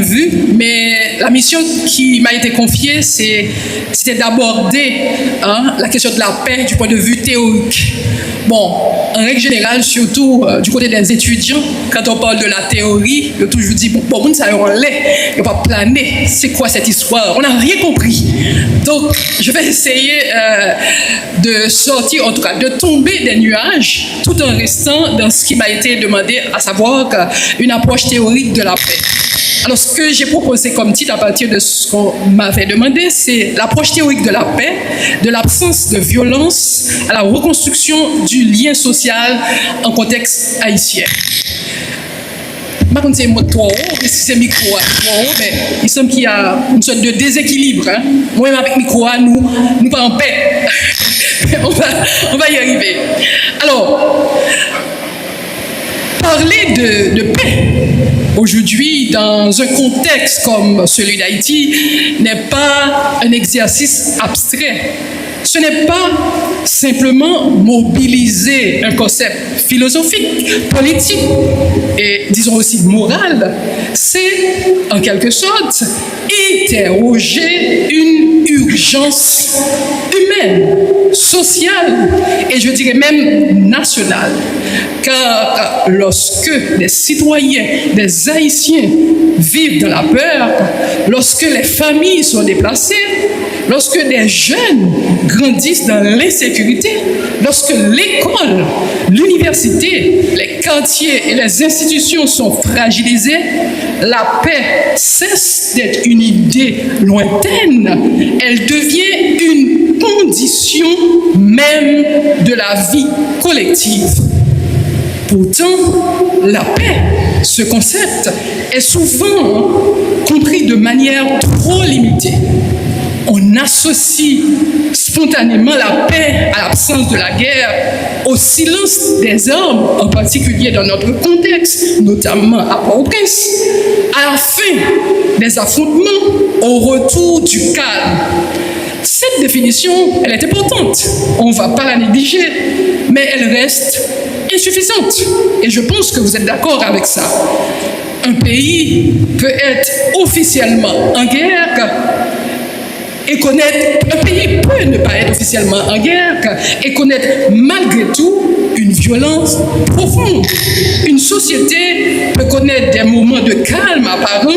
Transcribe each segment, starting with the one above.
vue, mais la mission qui m'a été confiée, c'était d'aborder la question de la paix du point de vue théorique. Bon, en règle générale, surtout du côté des étudiants, quand on parle de la théorie, je toujours dis, bon, ça on l'est, il ne va pas planer, c'est quoi cette histoire? On n'a rien compris. Donc, je vais essayer de sortir, en tout cas, de tomber des nuages, tout en restant dans ce qui m'a été demandé, à savoir une approche théorique de la paix. Alors, ce que j'ai proposé comme titre à partir de ce qu'on m'avait demandé, c'est l'approche théorique de la paix, de l'absence de violence à la reconstruction du lien social en contexte haïtien. Par contre, c'est mot trop haut, parce que c'est micro trop haut, mais il semble qu'il y a une sorte de déséquilibre. Moi, même avec micro, nous pas en paix. on va y arriver. Alors, parler de paix aujourd'hui, dans un contexte comme celui d'Haïti, n'est pas un exercice abstrait. Ce n'est pas simplement mobiliser un concept philosophique, politique et, disons aussi, moral. C'est, en quelque sorte, interroger une urgence humaine, sociale et je dirais même nationale. Car lorsque les citoyens, les Haïtiens vivent dans la peur, lorsque les familles sont déplacées, lorsque des jeunes grandissent dans l'insécurité, lorsque l'école, l'université, les quartiers et les institutions sont fragilisées, la paix cesse d'être une idée lointaine, elle devient une condition même de la vie collective. Pourtant, la paix, ce concept, est souvent compris de manière trop limitée. On associe spontanément la paix à l'absence de la guerre, au silence des armes, en particulier dans notre contexte, notamment à Port-au-Prince, à la fin des affrontements, au retour du calme. Cette définition, elle est importante, on ne va pas la négliger, mais elle reste insuffisante. Et je pense que vous êtes d'accord avec ça. Un pays peut être officiellement en guerre et connaître, un pays peut ne pas être officiellement en guerre et connaître malgré tout une violence profonde. Une société peut connaître des moments de calme apparent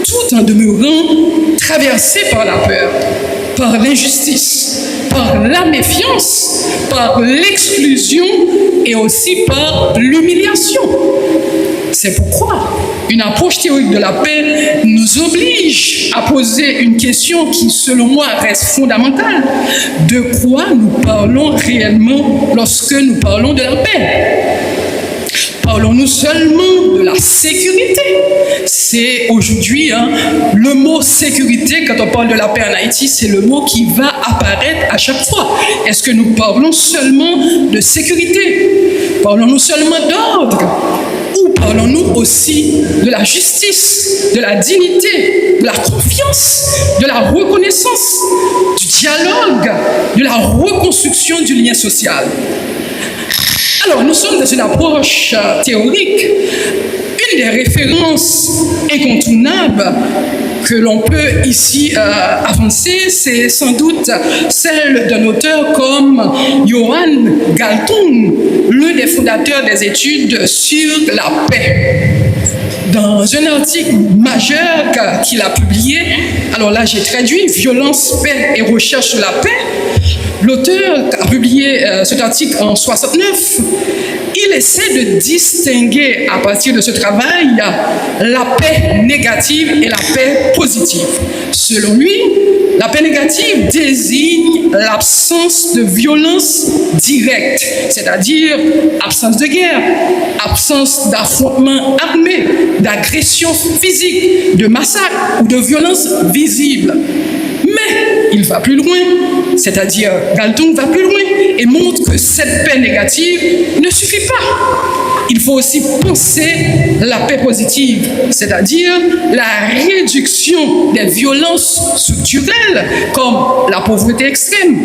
tout en demeurant traversée par la peur, par l'injustice, par la méfiance, par l'exclusion et aussi par l'humiliation. C'est pourquoi une approche théorique de la paix nous oblige à poser une question qui, selon moi, reste fondamentale. De quoi nous parlons réellement lorsque nous parlons de la paix? Parlons-nous seulement de la sécurité? C'est aujourd'hui, le mot sécurité, quand on parle de la paix en Haïti, c'est le mot qui va apparaître à chaque fois. Est-ce que nous parlons seulement de sécurité? Parlons-nous seulement d'ordre? Ou parlons-nous aussi de la justice, de la dignité, de la confiance, de la reconnaissance, du dialogue, de la reconstruction du lien social? Alors, nous sommes dans une approche théorique. Une des références incontournables que l'on peut ici avancer, c'est sans doute celle d'un auteur comme Johan Galtung, l'un des fondateurs des études sur la paix. Dans un article majeur qu'il a publié, alors là j'ai traduit « Violence, paix et recherche sur la paix », l'auteur a publié cet article en 1969. Il essaie de distinguer à partir de ce travail la paix négative et la paix positive. Selon lui, la paix négative désigne l'absence de violence directe, c'est-à-dire absence de guerre, absence d'affrontement armé, d'agression physique, de massacre ou de violence visible. Mais il va plus loin, c'est-à-dire Galtung va plus loin et montre que cette paix négative ne suffit pas. Il faut aussi penser la paix positive, c'est-à-dire la réduction des violences structurelles comme la pauvreté extrême,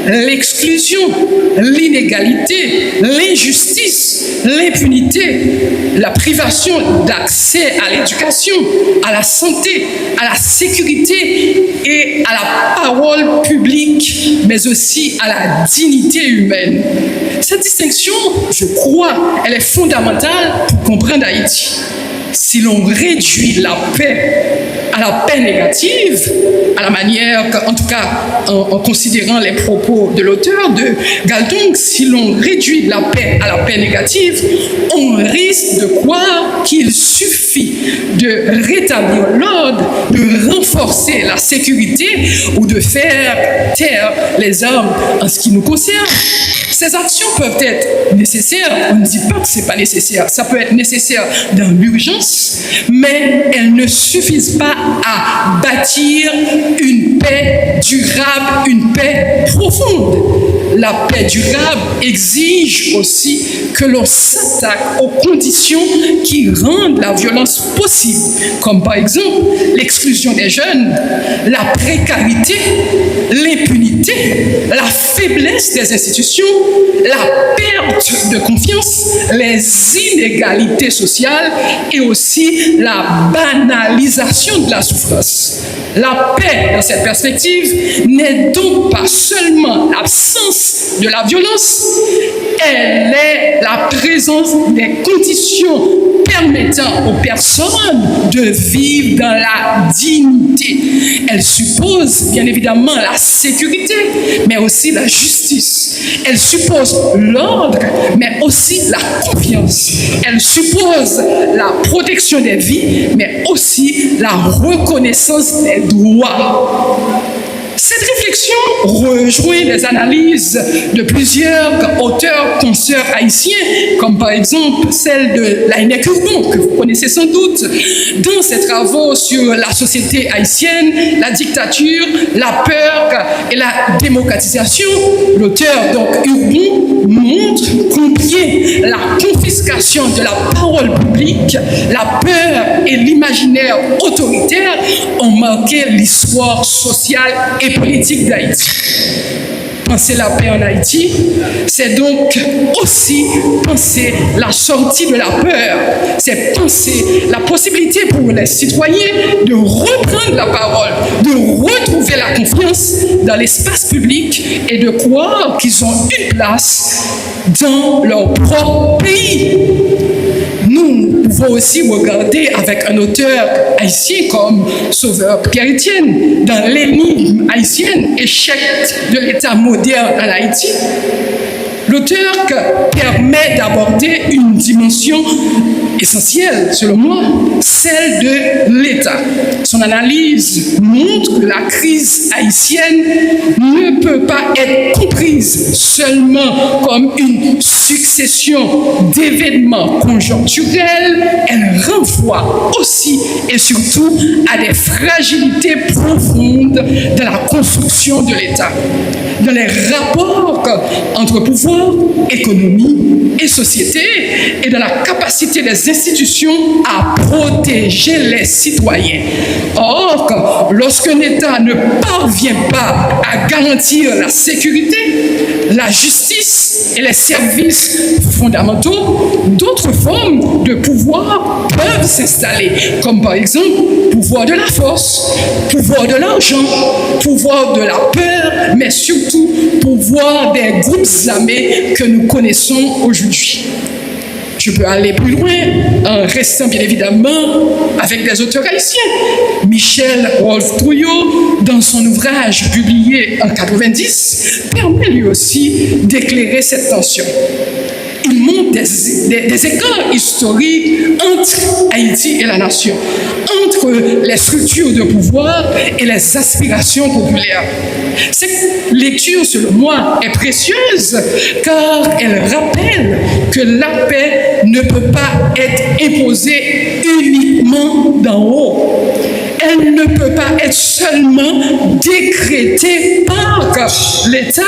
l'exclusion, l'inégalité, l'injustice, l'impunité, la privation d'accès à l'éducation, à la santé, à la sécurité et à la parole publique, mais aussi à la dignité humaine. Cette distinction, je crois, elle est fondamentale pour comprendre Haïti. Si l'on réduit la paix à la paix négative, à la manière, en tout cas en considérant les propos de l'auteur de Galtung, si l'on réduit la paix à la paix négative, on risque de croire qu'il suffit de rétablir l'ordre, de renforcer la sécurité ou de faire taire les armes en ce qui nous concerne. Ces actions peuvent être nécessaires, on ne dit pas que ce n'est pas nécessaire, ça peut être nécessaire dans l'urgence, mais elles ne suffisent pas à bâtir une paix durable, une paix profonde. La paix durable exige aussi que l'on s'attaque aux conditions qui rendent la violence possible, comme par exemple l'exclusion des jeunes, la précarité, l'impunité, la faiblesse des institutions, la perte de confiance, les inégalités sociales et aussi la banalisation de la souffrance. La paix, dans cette perspective, n'est donc pas seulement l'absence de la violence, elle est la présence des conditions permettant aux personnes de vivre dans la dignité. Elle suppose bien évidemment la sécurité, mais aussi la justice. Elle suppose l'ordre, mais aussi la confiance. Elle suppose la protection des vies, mais aussi la reconnaissance des droits. Cette réflexion rejoint les analyses de plusieurs auteurs, consoeurs haïtiens, comme par exemple celle de Laënnec Urbon, que vous connaissez sans doute, dans ses travaux sur la société haïtienne, la dictature, la peur et la démocratisation. L'auteur, donc Urbon, montre combien la confiscation de la parole publique, la peur et l'imaginaire autoritaire ont marqué l'histoire sociale et politique d'Haïti. Penser la paix en Haïti, c'est donc aussi penser la sortie de la peur, c'est penser la possibilité pour les citoyens de reprendre la parole, de retrouver la confiance dans l'espace public et de croire qu'ils ont une place dans leur propre pays. Nous pouvons aussi regarder avec un auteur haïtien comme Sauveur Pierre-Étienne dans l'énigme haïtienne, échec de l'État moderne en Haïti. L'auteur permet d'aborder une dimension essentielle, selon moi, celle de l'État. Son analyse montre que la crise haïtienne ne peut pas être comprise seulement comme une succession d'événements conjoncturels. Elle renvoie aussi et surtout à des fragilités profondes de la construction de l'État, dans les rapports entre pouvoir, économie et société, et dans la capacité des institutions à protéger les citoyens. Or, lorsqu'un État ne parvient pas à garantir la sécurité, la justice et les services fondamentaux, d'autres formes de pouvoir peuvent s'installer, comme par exemple pouvoir de la force, pouvoir de l'argent, pouvoir de la peur, mais surtout pouvoir des groupes armés que nous connaissons aujourd'hui. Je peux aller plus loin en restant bien évidemment avec des auteurs haïtiens. Michel Wolf-Trouillot, dans son ouvrage publié en 1990, permet lui aussi d'éclairer cette tension. Il montre des écarts historiques entre Haïti et la nation, entre les structures de pouvoir et les aspirations populaires. Cette lecture, selon moi, est précieuse car elle rappelle que la paix ne peut pas être imposée uniquement d'en haut. Elle ne peut pas être seulement décrétée par l'État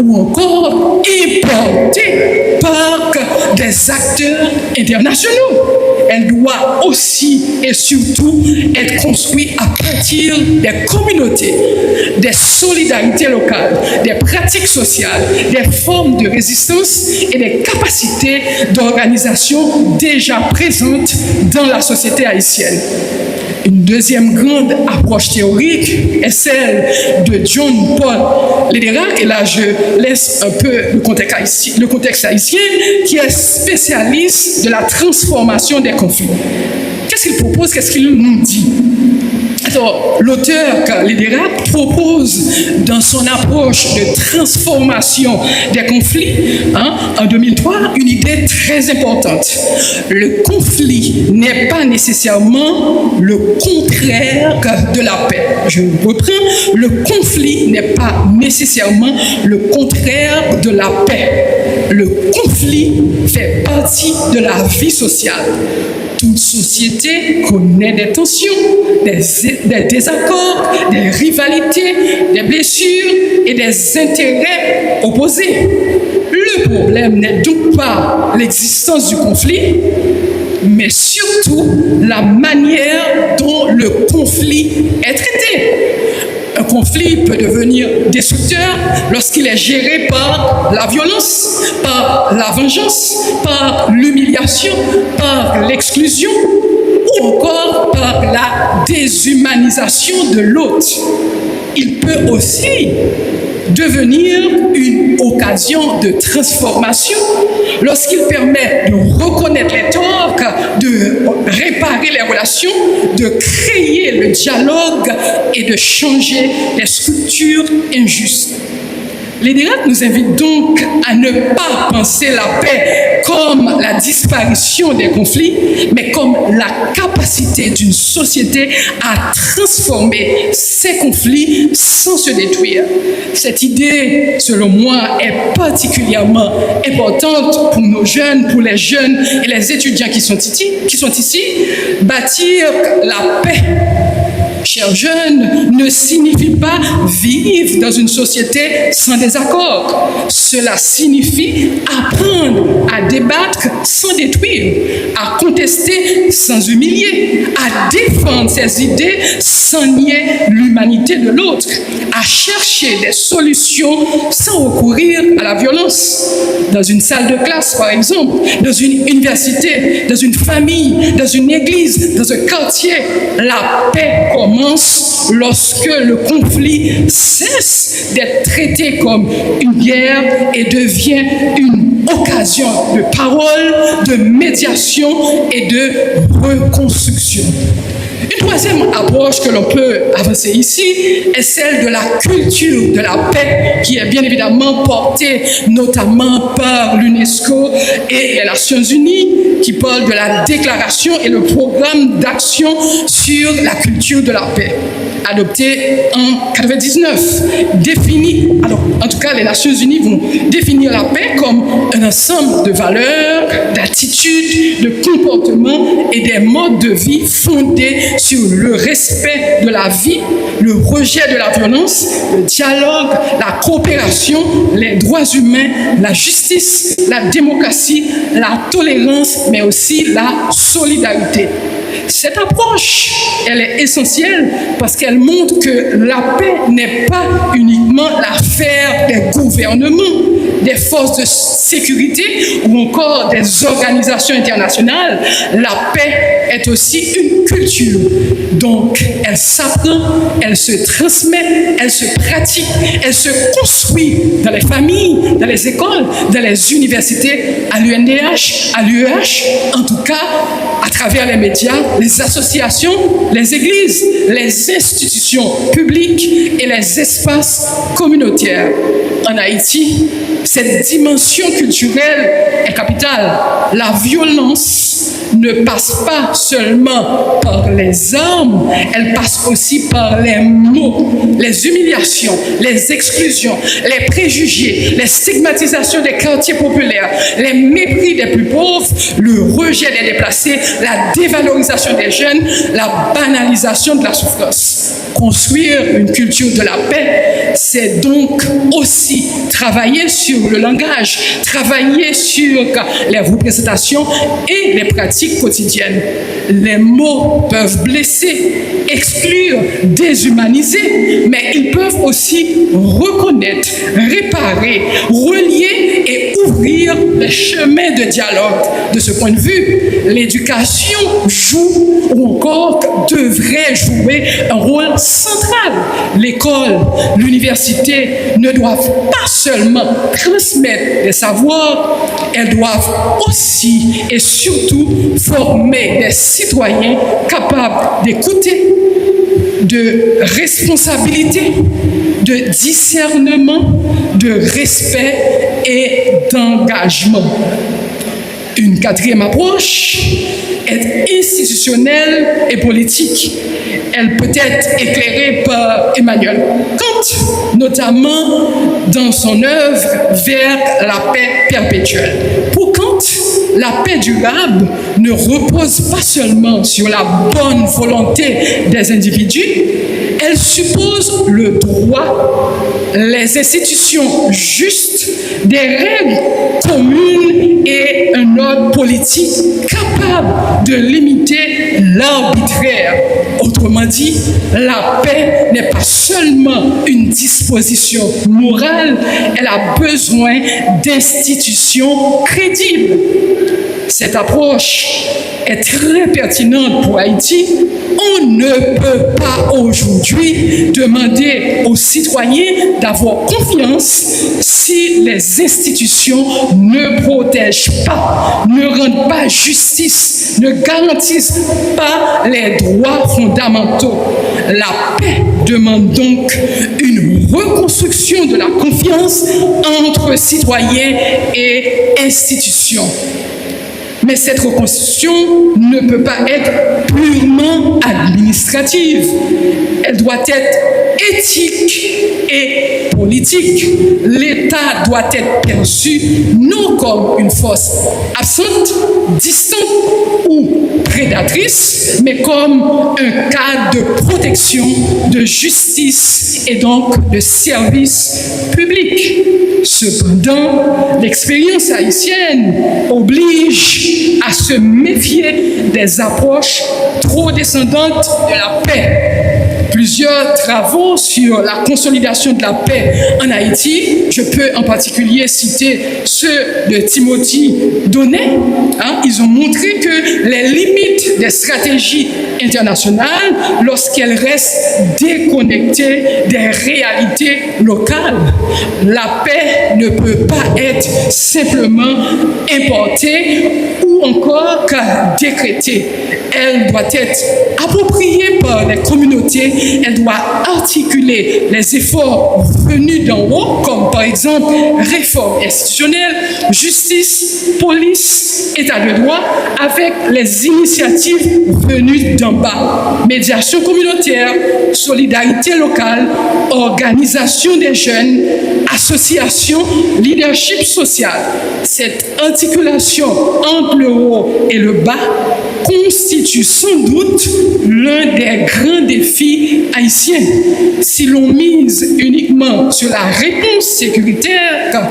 ou encore importée par des acteurs internationaux. Elle doit aussi et surtout être construite à partir des communautés, des solidarités locales, des pratiques sociales, des formes de résistance et des capacités d'organisation déjà présentes dans la société haïtienne. Une deuxième grande approche théorique est celle de John Paul Lederach, et là je laisse un peu le contexte haïtien, qui est spécialiste de la transformation des conflits. Qu'est-ce qu'il propose? Qu'est-ce qu'il nous dit? Alors, l'auteur Lederach propose dans son approche de transformation des conflits, en 2003, une idée très importante. Le conflit n'est pas nécessairement le contraire de la paix. Je reprends, le conflit n'est pas nécessairement le contraire de la paix. Le conflit fait partie de la vie sociale. Toute société connaît des tensions, des désaccords, des rivalités, des blessures et des intérêts opposés. Le problème n'est donc pas l'existence du conflit, mais surtout la manière dont le conflit est traité. Un conflit peut devenir destructeur lorsqu'il est géré par la violence, par la vengeance, par l'humiliation, par l'exclusion ou encore par la déshumanisation de l'autre. Il peut aussi devenir une occasion de transformation lorsqu'il permet de reconnaître les torts, de réparer les relations, de créer le dialogue et de changer les structures injustes. Lederach nous invite donc à ne pas penser la paix comme la disparition des conflits, mais comme la capacité d'une société à transformer ces conflits sans se détruire. Cette idée, selon moi, est particulièrement importante pour nos jeunes, pour les jeunes et les étudiants qui sont ici. Bâtir la paix, chers jeunes, ne signifie pas vivre dans une société sans désaccord. Cela signifie apprendre à débattre sans détruire, à contester sans humilier, à défendre ses idées sans nier l'humanité de l'autre, à chercher des solutions sans recourir à la violence. Dans une salle de classe, par exemple, dans une université, dans une famille, dans une église, dans un quartier, la paix commence lorsque le conflit cesse d'être traité comme une guerre et devient une occasion de parole, de médiation et de reconstruction. Une troisième approche que l'on peut avancer ici est celle de la culture de la paix, qui est bien évidemment portée notamment par l'UNESCO et les Nations Unies, qui parle de la déclaration et le programme d'action sur la culture de la paix, adopté en 1999, en tout cas les Nations Unies vont définir la paix comme un ensemble de valeurs, d'attitudes, de comportements et des modes de vie fondés sur le respect de la vie, le rejet de la violence, le dialogue, la coopération, les droits humains, la justice, la démocratie, la tolérance, mais aussi la solidarité. Cette approche, elle est essentielle parce qu'elle montre que la paix n'est pas uniquement l'affaire des gouvernements, des forces de sécurité ou encore des organisations internationales. La paix est aussi une culture. Donc, elle s'apprend, elle se transmet, elle se pratique, elle se construit dans les familles, dans les écoles, dans les universités, à l'UNDH, à l'UEH, en tout cas, à travers les médias, les associations, les églises, les institutions publiques et les espaces communautaires. En Haïti, cette dimension culturelle est capitale. La violence ne passe pas seulement par les armes, elle passe aussi par les mots, les humiliations, les exclusions, les préjugés, les stigmatisations des quartiers populaires, les mépris des plus pauvres, le rejet des déplacés, la dévalorisation des jeunes, la banalisation de la souffrance. Construire une culture de la paix c'est donc aussi travailler sur le langage, travailler sur les représentations et les pratiques quotidiennes. Les mots peuvent blesser, exclure, déshumaniser, mais ils peuvent aussi reconnaître, réparer, relier et ouvrir les chemins de dialogue. De ce point de vue, l'éducation joue ou encore devrait jouer un rôle central. L'école, l'université ne doivent pas seulement transmettre des savoirs, elles doivent aussi et surtout former des citoyens capables d'écouter, de responsabilité, de discernement, de respect et d'engagement. Une quatrième approche est institutionnelle et politique. Elle peut être éclairée par Emmanuel Kant, notamment dans son œuvre Vers la paix perpétuelle. Pour Kant, la paix durable ne repose pas seulement sur la bonne volonté des individus, elle suppose le droit, les institutions justes, des règles communes et un ordre politique capable de limiter l'arbitraire. Autrement dit, la paix n'est pas seulement une disposition morale, elle a besoin d'institutions crédibles. Cette approche est très pertinente pour Haïti. On ne peut pas aujourd'hui demander aux citoyens d'avoir confiance si les institutions ne protègent pas, ne rendent pas justice, ne garantissent pas les droits fondamentaux. La paix demande donc une reconstruction de la confiance entre citoyens et institutions. Mais cette reconstruction ne peut pas être purement administrative. Elle doit être éthique et politique. L'État doit être perçu non comme une force absente, distante ou prédatrice, mais comme un cadre de protection, de justice et donc de service public. Cependant, l'expérience haïtienne oblige à se méfier des approches trop descendantes de la paix. Plusieurs travaux sur la consolidation de la paix en Haïti, je peux en particulier citer ceux de Timothy Donnet, ils ont montré que les limites des stratégies internationales, lorsqu'elles restent déconnectées des réalités locales, la paix ne peut pas être simplement importée ou encore décrétée. Elle doit être appropriée par les communautés, elle doit articuler les efforts venus d'en haut, comme par exemple réforme institutionnelle, justice, police, état de droit, avec les initiatives venues d'en bas. Médiation communautaire, solidarité locale, organisation des jeunes, association, leadership social. Cette articulation entre le haut et le bas constitue sans doute l'un des grands défis haïtiens. Si l'on mise uniquement sur la réponse sécuritaire,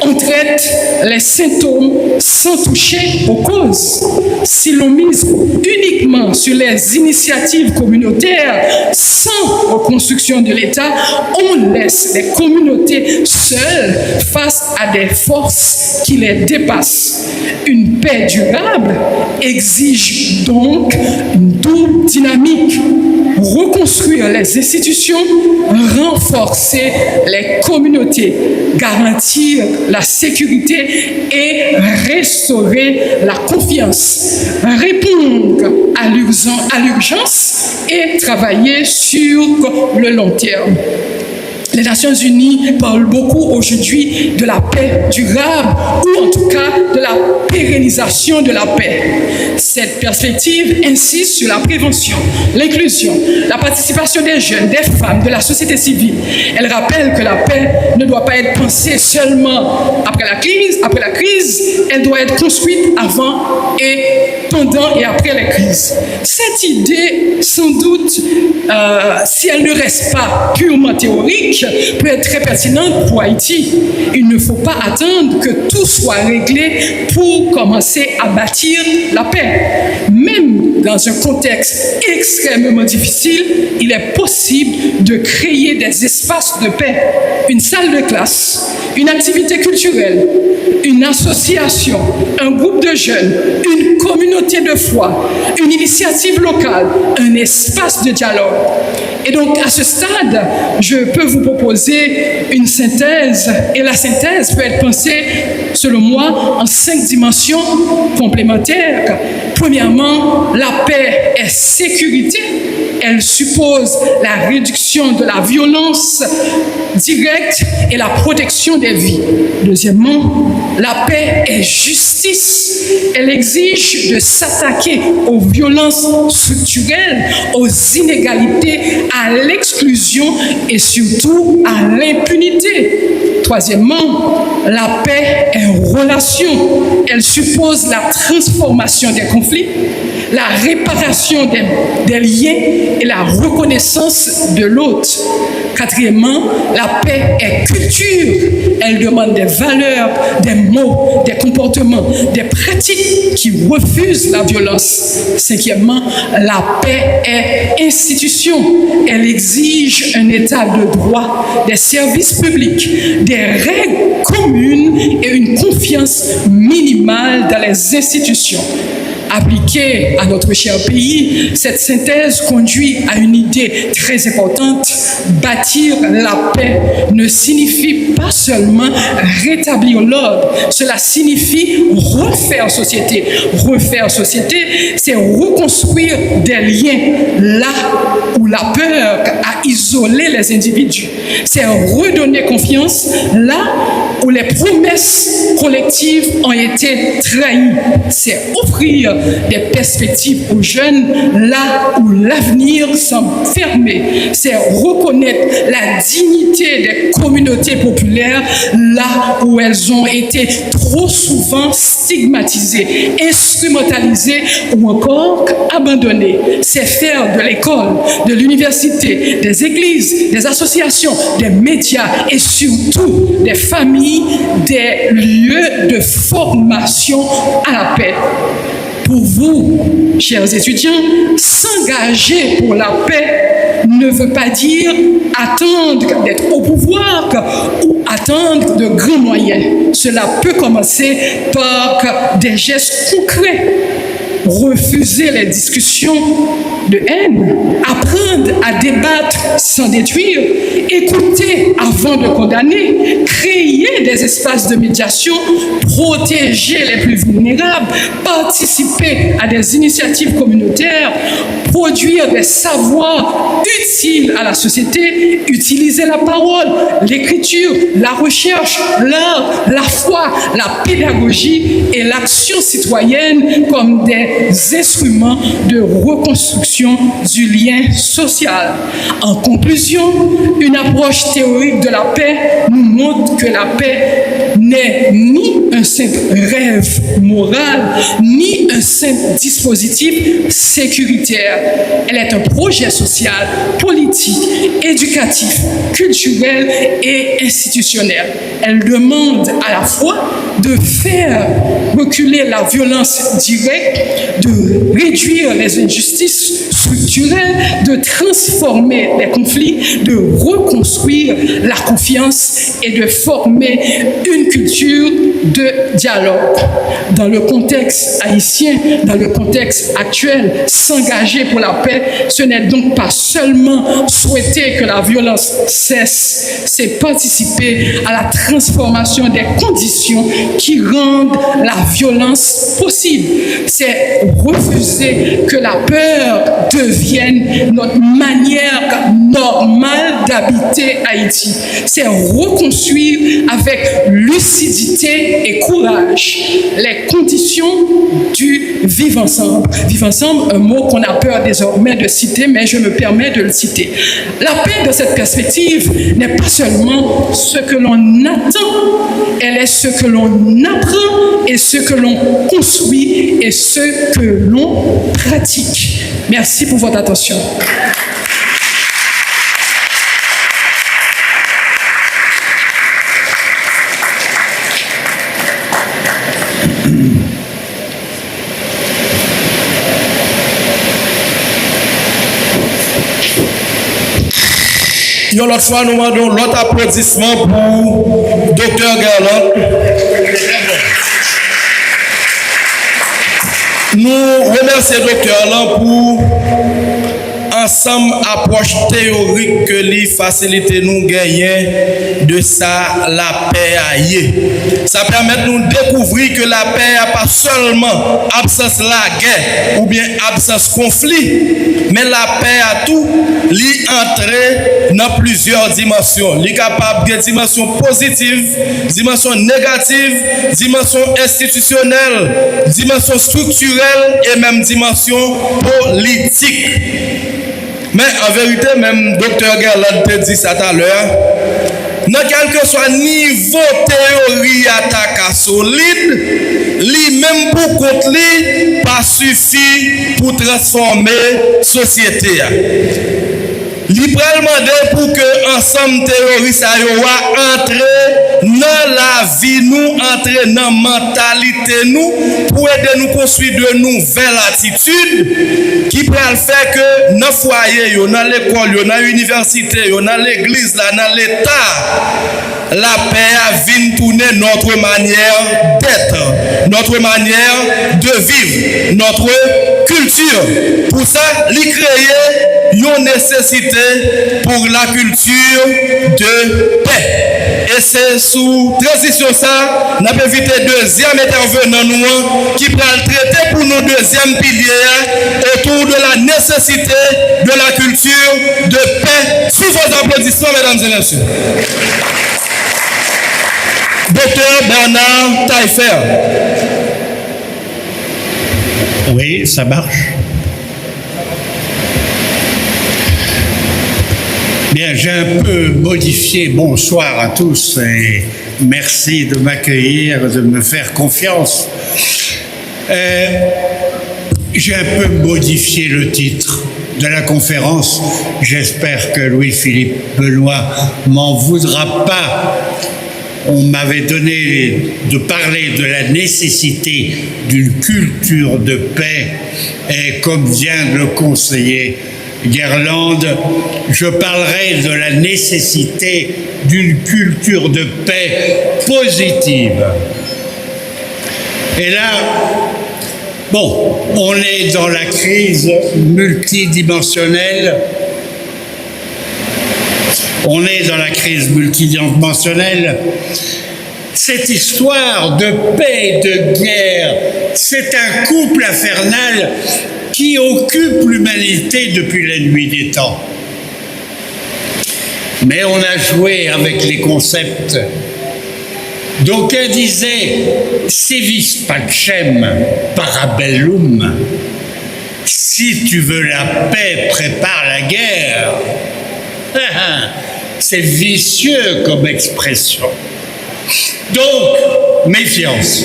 on traite les symptômes sans toucher aux causes. Si l'on mise uniquement sur les initiatives communautaires sans reconstruction de l'État, on laisse les communautés seules face à des forces qui les dépassent. Une paix durable exige donc une double dynamique. Reconstruire les institutions, renforcer les communautés, garantir la sécurité et restaurer la confiance, répondre à l'urgence et travailler sur le long terme. Les Nations Unies parlent beaucoup aujourd'hui de la paix durable ou en tout cas de la pérennisation de la paix. Cette perspective insiste sur la prévention, l'inclusion, la participation des jeunes, des femmes, de la société civile. Elle rappelle que la paix ne doit pas être pensée seulement après la crise, elle doit être construite avant et pendant et après les crises. Cette idée, sans doute, si elle ne reste pas purement théorique, peut être très pertinente pour Haïti. Il ne faut pas attendre que tout soit réglé pour commencer à bâtir la paix. Même dans un contexte extrêmement difficile, il est possible de créer des espaces de paix. Une salle de classe, une activité culturelle, une association, un groupe de jeunes, une communauté de foi, une initiative locale, un espace de dialogue. Et donc, à ce stade, je peux vous proposer une synthèse, et la synthèse peut être pensée, selon moi, en 5 dimensions complémentaires. Premièrement, la paix est sécurité. Elle suppose la réduction de la violence directe et la protection des vies. Deuxièmement, la paix est justice. Elle exige de s'attaquer aux violences structurelles, aux inégalités, à l'exclusion et surtout à l'impunité. Troisièmement, la paix est relation. Elle suppose la transformation des conflits, la réparation des liens et la reconnaissance de l'autre. Quatrièmement, la paix est culture. Elle demande des valeurs, des mots, des comportements, des pratiques qui refusent la violence. Cinquièmement, la paix est institution. Elle exige un état de droit, des services publics, des règles communes et une confiance minimale dans les institutions. Appliquée à notre cher pays, cette synthèse conduit à une idée très importante. Bâtir la paix ne signifie pas seulement rétablir l'ordre, cela signifie refaire société. Refaire société, c'est reconstruire des liens là où la peur a isolé les individus. C'est redonner confiance là où les promesses collectives ont été trahies. C'est offrir des perspectives aux jeunes là où l'avenir semble fermé. C'est reconnaître la dignité des communautés populaires là où elles ont été trop souvent stigmatisées, instrumentalisées ou encore abandonnées. C'est faire de l'école, de l'université, des églises, des associations, des médias et surtout des familles, des lieux de formation à la paix. Pour vous, chers étudiants, s'engager pour la paix ne veut pas dire attendre d'être au pouvoir ou attendre de grands moyens. Cela peut commencer par des gestes concrets. Refuser les discussions de haine, apprendre à débattre sans détruire, écouter avant de condamner, créer des espaces de médiation, protéger les plus vulnérables, participer à des initiatives communautaires, produire des savoirs utiles à la société, utiliser la parole, l'écriture, la recherche, l'art, la foi, la pédagogie et l'action citoyenne comme des instruments de reconstruction du lien social. En conclusion, une approche théorique de la paix nous montre que la paix n'est ni un simple rêve moral, ni un simple dispositif sécuritaire. Elle est un projet social, politique, éducatif, culturel et institutionnel. Elle demande à la fois de faire reculer la violence directe, de réduire les injustices structurelles, de transformer les conflits, de reconstruire la confiance et de former une culture de dialogue. Dans le contexte haïtien, dans le contexte actuel, s'engager pour la paix, ce n'est donc pas seulement souhaiter que la violence cesse, c'est participer à la transformation des conditions qui rendent la violence possible. C'est refuser que la peur devienne notre manière normale d'habiter Haïti. C'est reconstruire avec lucidité et courage les conditions du vivre ensemble. Vivre ensemble, un mot qu'on a peur désormais de citer, mais je me permets de le citer. La paix de cette perspective n'est pas seulement ce que l'on attend, elle est ce que l'on apprend et ce que l'on construit et ce que l'on pratique. Merci pour votre attention. Une autre fois, nous demandons l'autre applaudissement pour Dr. Garland. Nous remercions Dr. Garland pour ensemble approche théorique que lui facilite nous gagner de ça la paix aille. Ça permet de nous découvrir que la paix n'est pas seulement absence la guerre ou bien absence conflit, mais la paix a tout l'y entrer dans plusieurs dimensions. L'y capable de dimension positive, dimension négative, dimension institutionnelle, dimension structurelle et même dimension politique. Mais en vérité, même Dr. Garland te dit ça tout à l'heure, dans quel que soit niveau théorie attaque solide, lui-même pour contre lui, pas suffit pour transformer la société. Il peut demander pour que ensemble théoristes entrer dans la vie nous, entrer dans la mentalité nous, pour aider nous construire de nouvelles attitudes qui peuvent faire que dans le foyer, dans l'école, dans l'université, dans l'église, dans l'État, la paix vient tourner notre manière d'être, notre manière de vivre, notre culture. Pour ça, il crée une nécessité pour la culture de paix. Et c'est sous transition ça, nous avons invité deuxième intervenant nous qui va traiter pour nos deuxième pilier autour de la nécessité de la culture de paix. Sous vos applaudissements, mesdames et messieurs. Dr. Bernard Taillefer. Oui, ça marche. Bien, j'ai un peu modifié. Bonsoir à tous et merci de m'accueillir, de me faire confiance. J'ai un peu modifié le titre de la conférence. J'espère que Louis-Philippe Benoît m'en voudra pas. On m'avait donné de parler de la nécessité d'une culture de paix et comme vient de le conseiller Garland, je parlerai de la nécessité d'une culture de paix positive. Et là, bon, on est dans la crise multidimensionnelle. On est dans la crise multidimensionnelle. Cette histoire de paix et de guerre, c'est un couple infernal qui occupe l'humanité depuis la nuit des temps. Mais on a joué avec les concepts. D'aucuns disaient « si vis pacem parabellum ». Si tu veux la paix, prépare la guerre. C'est vicieux comme expression. Donc, méfiance.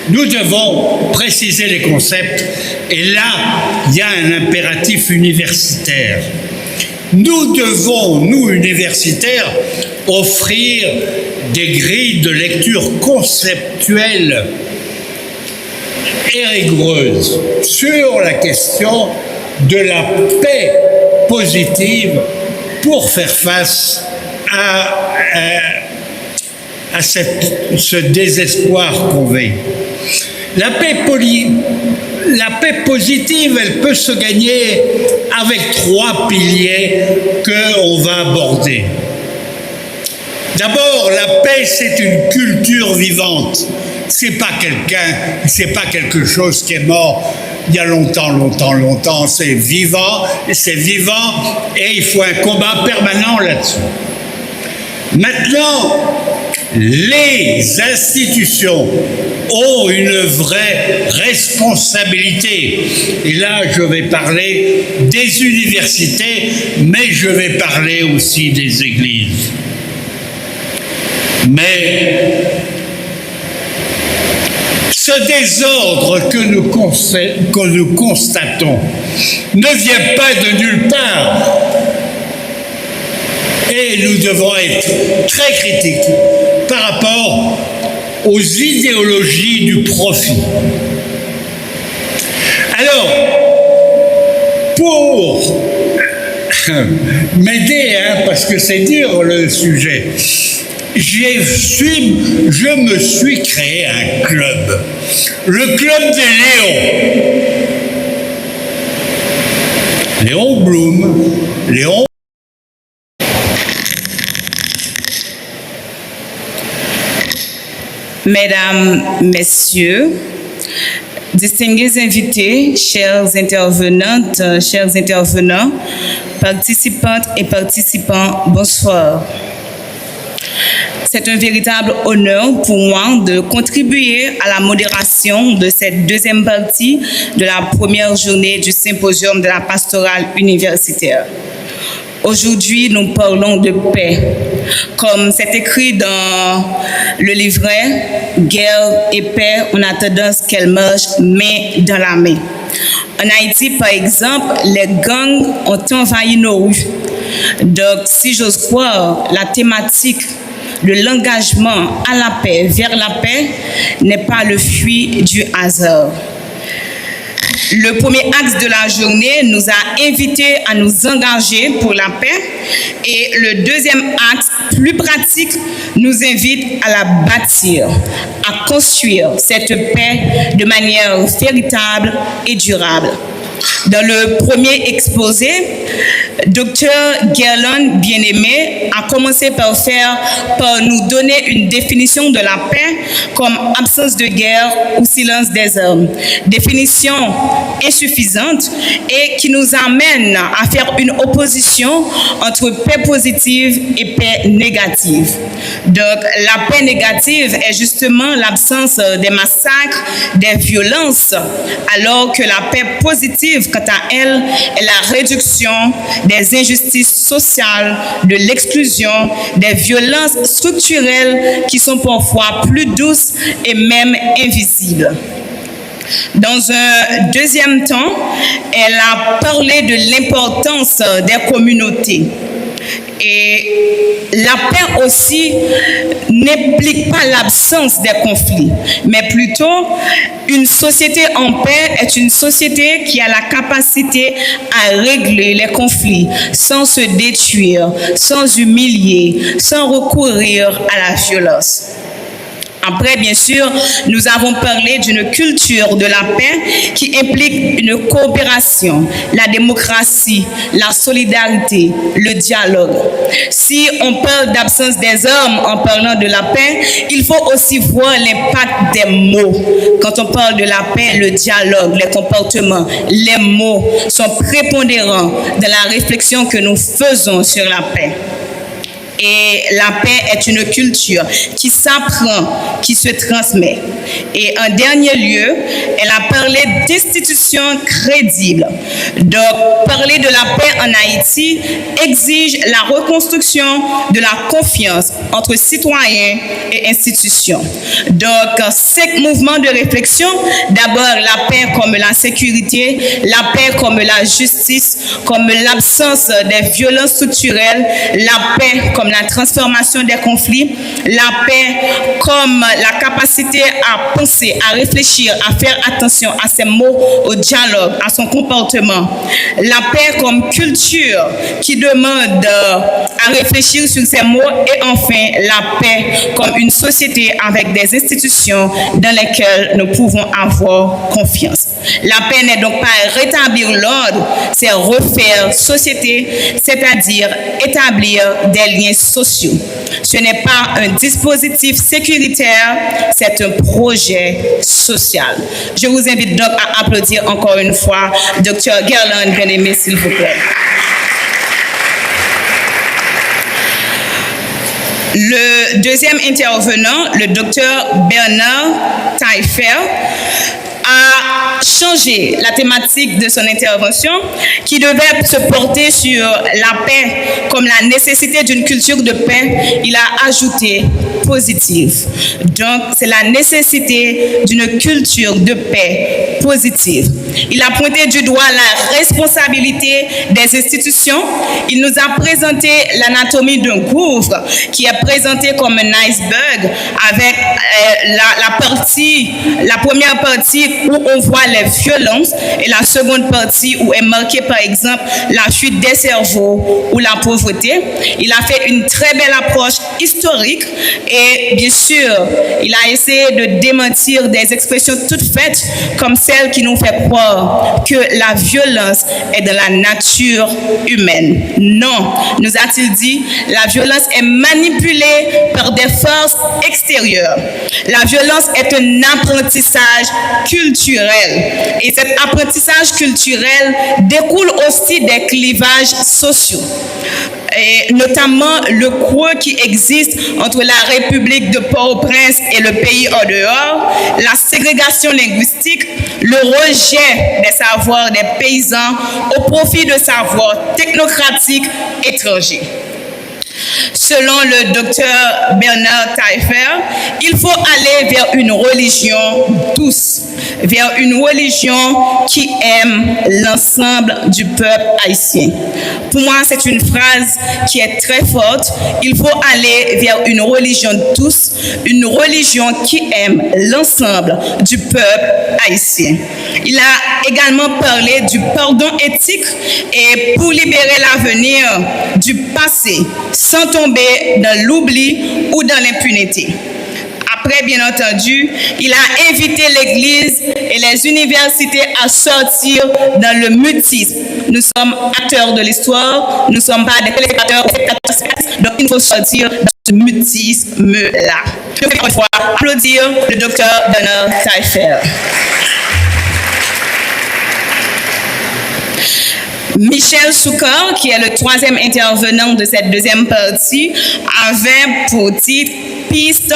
Nous devons préciser les concepts et là, il y a un impératif universitaire. Nous devons, nous universitaires, offrir des grilles de lecture conceptuelles et rigoureuses sur la question de la paix positive pour faire face à ce désespoir qu'on vit. La paix positive, elle peut se gagner avec 3 piliers qu'on va aborder. D'abord, la paix, c'est une culture vivante. C'est pas quelque chose qui est mort il y a longtemps. C'est vivant, et il faut un combat permanent là-dessus. Maintenant, les institutions ont une vraie responsabilité. Et là, je vais parler des universités, mais je vais parler aussi des églises. Mais ce désordre que nous constatons ne vient pas de nulle part. Et nous devons être très critiques par rapport aux idéologies du profit. Alors, pour m'aider, parce que c'est dur le sujet. Je me suis créé un club, le club des Léons. Léon Blum, Léon. Mesdames, Messieurs, distingués invités, chères intervenantes, chers intervenants, participantes et participants, bonsoir. C'est un véritable honneur pour moi de contribuer à la modération de cette deuxième partie de la première journée du symposium de la pastorale universitaire. Aujourd'hui, nous parlons de paix, comme c'est écrit dans le livret « Guerre et paix, on a tendance qu'elles marchent main dans la main ». En Haïti, par exemple, les gangs ont envahi nos rues. Donc, si j'ose croire, la thématique de l'engagement à la paix, vers la paix, n'est pas le fruit du hasard. Le premier axe de la journée nous a invités à nous engager pour la paix et le deuxième axe, plus pratique, nous invite à la bâtir, à construire cette paix de manière véritable et durable. Dans le premier exposé, Dr. Gerlon Bien-Aimé a commencé par nous donner une définition de la paix comme absence de guerre ou silence des armes. Définition insuffisante et qui nous amène à faire une opposition entre paix positive et paix négative. Donc, la paix négative est justement l'absence des massacres, des violences, alors que la paix positive, quant à elle, est la réduction des injustices sociales, de l'exclusion, des violences structurelles qui sont parfois plus douces et même invisibles. Dans un deuxième temps, elle a parlé de l'importance des communautés. Et la paix aussi n'implique pas l'absence des conflits, mais plutôt une société en paix est une société qui a la capacité à régler les conflits sans se détruire, sans humilier, sans recourir à la violence. Après, bien sûr, nous avons parlé d'une culture de la paix qui implique une coopération, la démocratie, la solidarité, le dialogue. Si on parle d'absence des armes en parlant de la paix, il faut aussi voir l'impact des mots. Quand on parle de la paix, le dialogue, les comportements, les mots sont prépondérants dans la réflexion que nous faisons sur la paix. Et la paix est une culture qui s'apprend, qui se transmet. Et en dernier lieu, elle a parlé d'institutions crédibles. Donc, parler de la paix en Haïti exige la reconstruction de la confiance entre citoyens et institutions. Donc, 5 mouvements de réflexion. D'abord, la paix comme la sécurité, la paix comme la justice, comme l'absence des violences structurelles, la paix comme la transformation des conflits, la paix comme la capacité à penser, à réfléchir, à faire attention à ses mots, au dialogue, à son comportement. La paix comme culture qui demande à réfléchir sur ses mots et enfin la paix comme une société avec des institutions dans lesquelles nous pouvons avoir confiance. La paix n'est donc pas rétablir l'ordre, c'est refaire société, c'est-à-dire établir des liens sociaux. Ce n'est pas un dispositif sécuritaire, c'est un projet social. Je vous invite donc à applaudir encore une fois Dr. Gerlon Bien-Aimé, s'il vous plaît. Le deuxième intervenant, le Dr. Bernard Taillefer, a changé la thématique de son intervention qui devait se porter sur la paix comme la nécessité d'une culture de paix. Il a ajouté positive. Donc, c'est la nécessité d'une culture de paix positive. Il a pointé du doigt la responsabilité des institutions. Il nous a présenté l'anatomie d'un gouffre qui est présenté comme un iceberg avec la première partie où on voit les violences et la seconde partie où est marquée par exemple la fuite des cerveaux ou la pauvreté. Il a fait une très belle approche historique et bien sûr, il a essayé de démentir des expressions toutes faites comme celle qui nous fait croire que la violence est dans la nature humaine. Non, nous a-t-il dit, la violence est manipulée par des forces extérieures. La violence est un apprentissage culturel et cet apprentissage culturel découle aussi des clivages sociaux. Et notamment le creux qui existe entre la République de Port-au-Prince et le pays en dehors, la ségrégation linguistique, le rejet des savoirs des paysans au profit de savoirs technocratiques étrangers. Selon le docteur Bernard Taillefer, il faut aller vers une religion douce, vers une religion qui aime l'ensemble du peuple haïtien. Pour moi, c'est une phrase qui est très forte. Il faut aller vers une religion douce, une religion qui aime l'ensemble du peuple haïtien. Il a également parlé du pardon éthique et pour libérer l'avenir du passé, sans tomber dans l'oubli ou dans l'impunité. Après, bien entendu, il a invité l'Église et les universités à sortir dans le mutisme. Nous sommes acteurs de l'histoire, nous ne sommes pas des téléspectateurs, donc il faut sortir dans ce mutisme-là. Je vais encore une fois applaudir le docteur Bernard Taillefer. Michel Soukar, qui est le troisième intervenant de cette deuxième partie, avait pour titre « Piste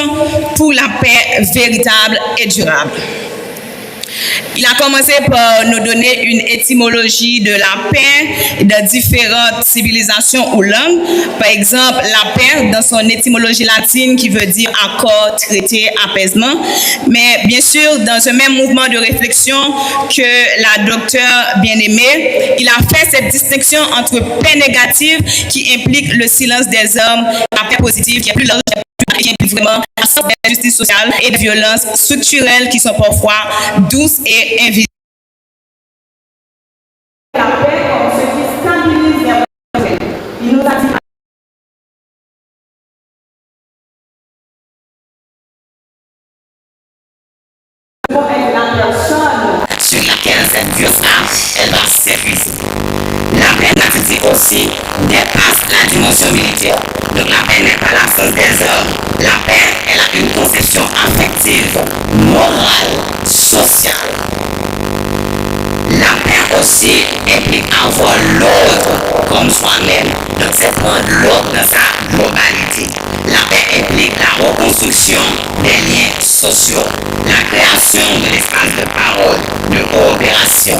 pour la paix véritable et durable ». Il a commencé par nous donner une étymologie de la paix de différentes civilisations ou langues. Par exemple, la paix dans son étymologie latine qui veut dire accord, traité, apaisement. Mais bien sûr, dans un même mouvement de réflexion que la docteure bien-aimée, il a fait cette distinction entre paix négative qui implique le silence des hommes, la paix positive qui est plus large, qui implique vraiment l'absence d'injustice sociale et de violences structurelles qui sont parfois douces et invisibles. La paix comme ce qui stabilise les relations. Il nous a dit la personne sur laquelle cette violence elle va s'épuiser. La paix, n'a-t-il dit aussi, dépasse la dimension militaire. Donc la paix n'est pas l'absence des hommes. La paix, elle a une conception affective, morale, sociale. La paix aussi implique avoir l'autre comme soi-même. Donc c'est prendre l'autre dans sa globalité. La paix implique la reconstruction des liens sociaux, la création de l'espace de parole, de coopération.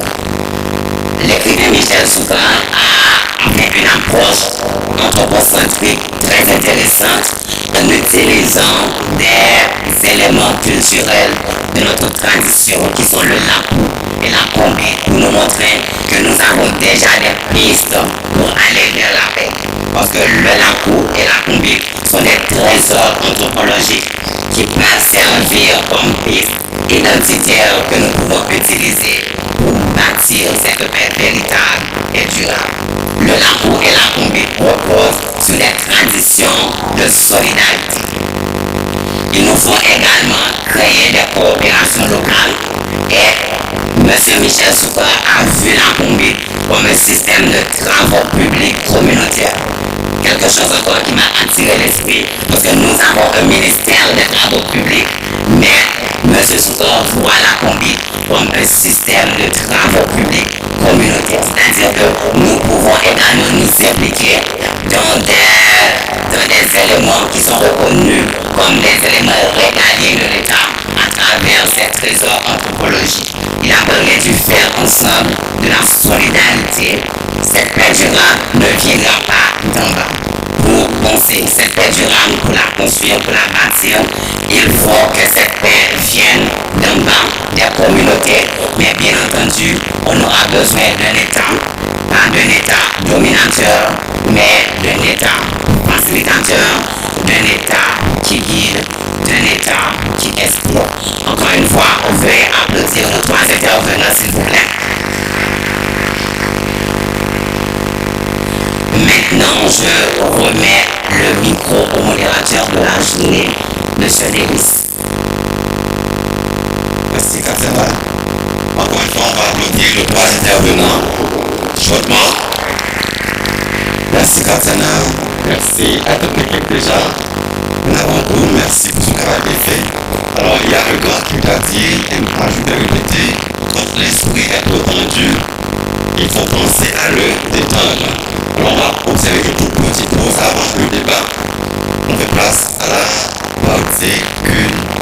L'écrivain Michel Soukar a fait une approche anthropocentrique très intéressante en utilisant des éléments culturels de notre tradition qui sont le lapou et la combi pour nous montrer que nous avons déjà des pistes pour aller vers la paix. Parce que le lapou et la combi sont des trésors anthropologiques qui peuvent servir comme pistes identitaires que nous pouvons utiliser pour bâtir cette paix véritable et durable. Le lapou et la combi reposent sur des traditions de solidarité. Il nous faut également créer des coopérations locales et M. Michel Soukar a vu la combi comme un système de travaux publics communautaires. Quelque chose encore qui m'a attiré l'esprit, parce que nous avons un ministère des travaux publics, mais M. Soukar voit la combi comme un système de travaux publics communautaires. C'est-à-dire que nous pouvons également nous impliquer dans des éléments qui sont reconnus comme des éléments régaliens de l'État à travers ces trésors anthropologiques. Il a parlé du faire ensemble, de la solidarité. Cette paix durable ne viendra pas d'en bas. Pour nous penser cette paix durable pour la construire, pour la bâtir, il faut que cette paix vienne d'en bas des communautés. Mais bien entendu, on aura besoin d'un État, pas d'un État dominateur, mais d'un État facilitateur, d'un État qui guide, d'un État qui explore. Encore une fois, on veut applaudir nos trois intervenants, s'il vous plaît. Maintenant, je remets le micro au modérateur de la journée, M. Davis. Merci, Katsena. Encore une fois, on va applaudir le trois intervenants. Chaudement. Merci, Katsena. Merci à toute l'équipe déjà. Nous avons tout. Merci pour ce travail bien fait. Alors, il y a un grand truc à dire, et je vais répéter. Quand l'esprit est tendu, il faut penser à le détendre. Alors, on va observer une toute petite pause avant le débat. On fait place à la particularité.